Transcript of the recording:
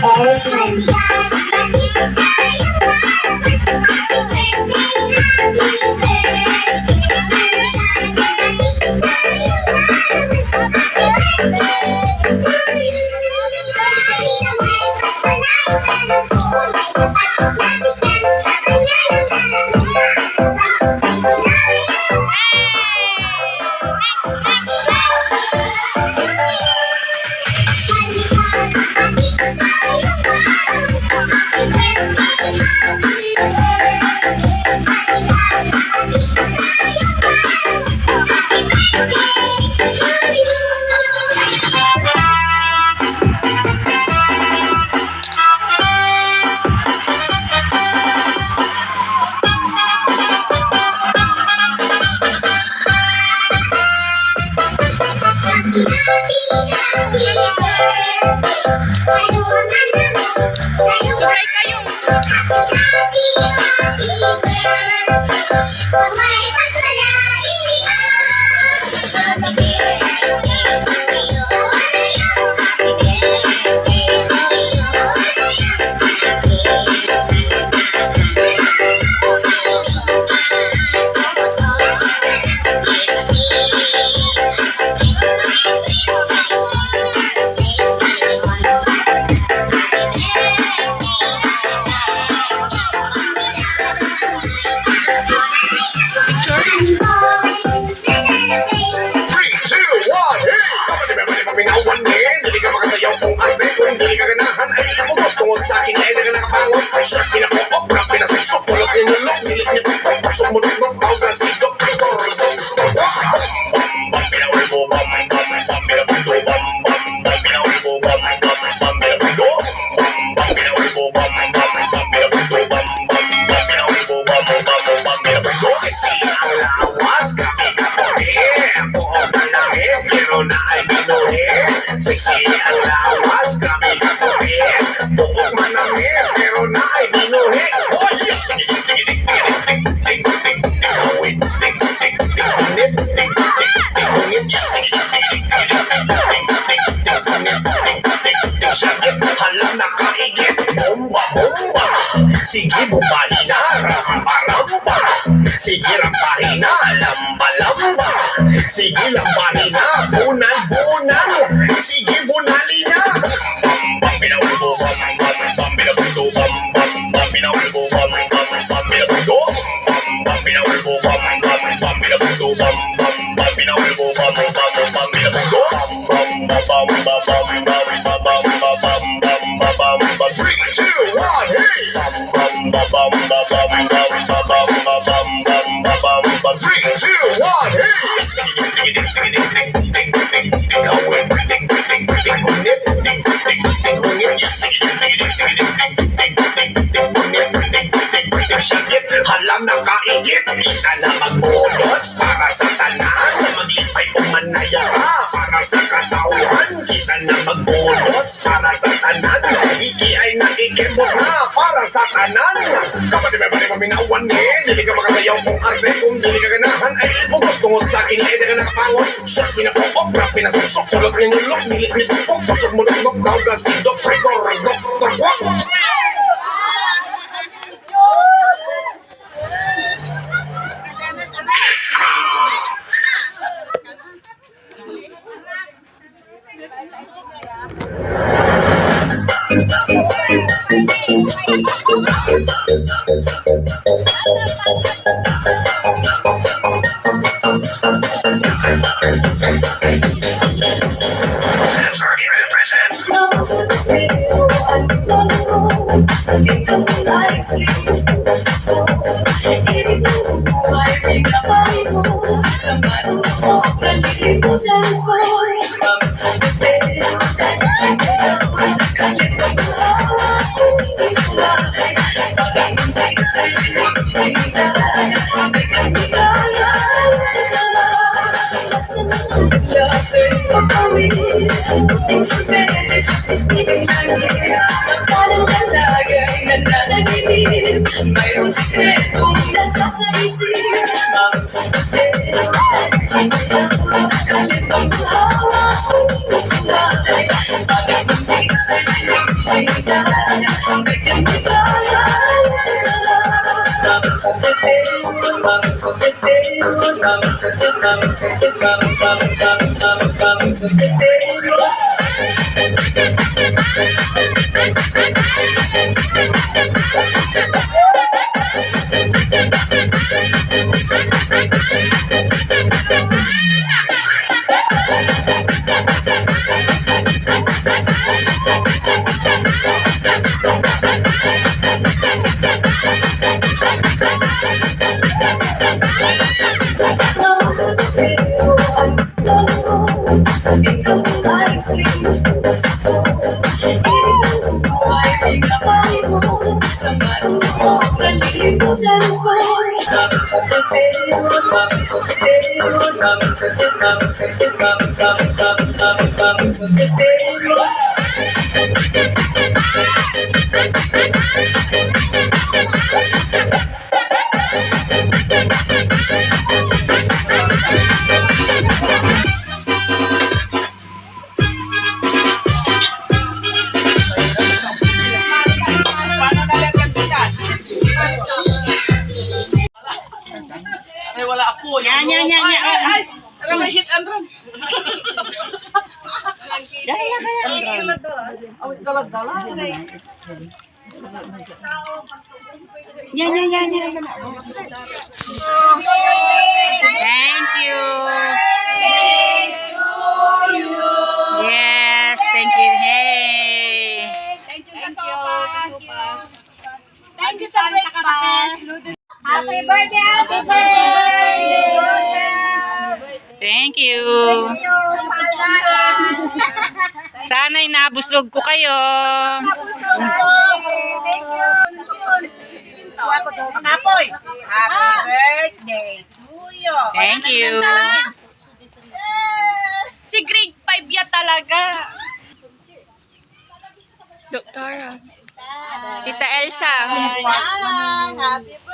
Subscribe kayo. Kung ate, kung hindi ka ganahan ay ipugos tungod sa akin ay daga nakapangos ay siya pinapokop, rap pinasensok tulog ninulok, nilit niya tukok pasok mo dugdok, tawag na sigok bam pinawalbo, bam pinabundo, bam pinawalbo, bam pinabundo, bam pinawalbo, bam pinabundo, bam pinawalbo, bam pinabundo. Sexy ang lawas, grabe ka pogi, buong malaki, pero na ay binuhi. Sexy ang lawas, grabe ka pogi, buong malaki, pero na ay binuhi. Halang nakaigit, bomba, bomba. Sige, bumahin na, ramba, ramba. Sige, rampahin na, lamba, lamba. Sige, lambahin na, bunal, bunal. Sige, bunali na. Bam, pinawalbo, bam, pinabundo, bam, pinawalbo, bam, pinabundo. Bam, pinawalbo, bam, pinabundo, bam, pinawalbo, bam, pinabundo. Three, two, one, hey! 3, 2, 1, hey! Halang nakaigit, kita na magbulos para sa tanan, maglipay kung manayara para sa katawan, kita na magbulos para sa tanan, iki ay nakikibot na para sa kanan. Kapatid may balik paminawan eh, dili ka makasayaw kung arte, kung dili ka ganahan ay ipugos tungod sa akin ay daga nakapangos, siya pinapokop, rap pinasensok, tulog ninulok, nilit nipukok, pasok mo dugdok, tawag na sigok, rigor, torquos. Mayroong sikretong nasa isip, ang sakit, kalit ang hawak, pagkakunting sa'yo. Ay, wala ako. Yan, yan, yan, yan. Ay, ay, may hit and run. Awit dala-dala. Yan, yan, yan, yan. Thank you. Yes, thank you. Hey. Thank you sa sopas. Thank you sa breakfast. Happy birthday! Happy birthday! Thank you. Thank you, Sarah. Sana'y nabusog ko kayo. Thank you. Kapoy. Happy birthday to you. Thank you. Si grade 5 ya talaga. Doktora. Tita Elsa. Happy birthday.